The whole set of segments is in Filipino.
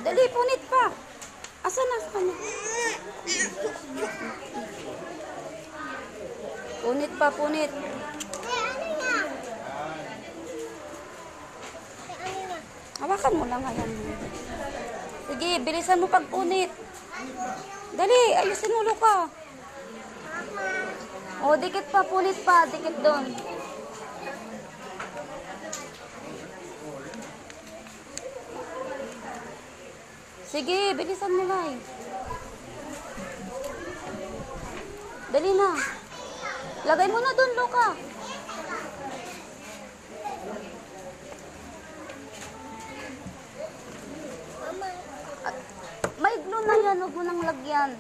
Dali, punit pa. Asa na sa kanya? Punit pa, punit. Hawakan mo lang, ayan. Sige, bilisan mo pagpunit. Dali, ayusin ulo ka. O, dikit pa, punit pa, dikit doon. Sige, bilisan mo lang. Dali na. Lagay mo na doon, Luka. May glue na yan, huwag mo nang lagyan.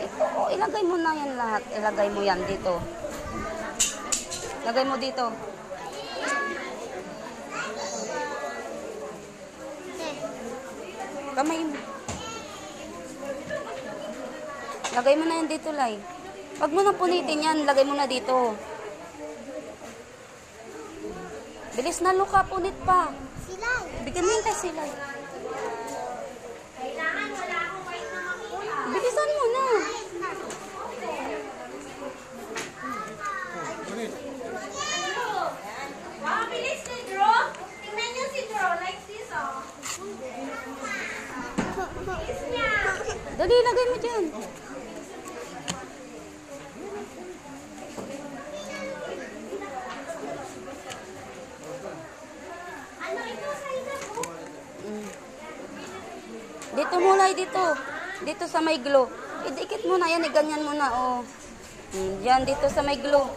Ito, ilagay mo na yan lahat. Ilagay mo yan dito. Lagay mo dito. Kamay mo. Lagay mo na yan dito, Lai. Huwag mo na punitin yan. Lagay mo na dito. Bilis na, Luka. Punit pa. Silay. Bigyan mo yung kasi, Lai. Bilisan mo na. Wow, bilis ni Drew. Tingnan niyo si Drew. Like this, oh. Bilis niya. Dali, lagay mo dyan. Ano ito sa ina mo? Dito mo, Lai, dito. Dito sa may glue. Idikit mo na yan, ganyan mo na, oh. Yan, dito sa may glue.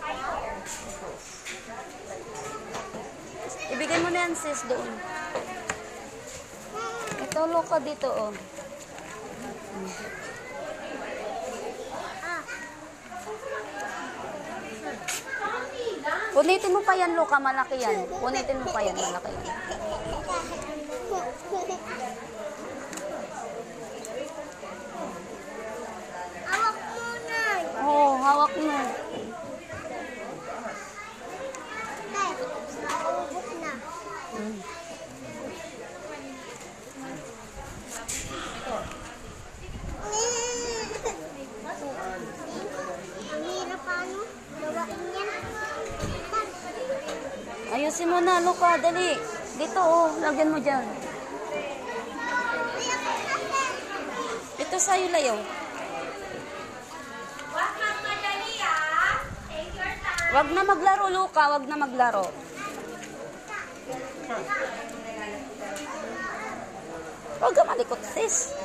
Ibigay mo na yan, sis, doon. Ito, Luka, dito, oh. Punitin mo pa yan, Luka, malaki yan. Punitin mo pa yan, malaki yan. Awak muna. Oo, hawak mo. Naubos na. Ang hirap paano gawain yan. Ayusin mo na, Luka, dali. Dito, oh, lagyan mo dyan. Ito sa'yo, Layo. Wag magmadali, ah. Take your time. Wag na maglaro, Luka, wag na maglaro. Huwag ka malikot, sis.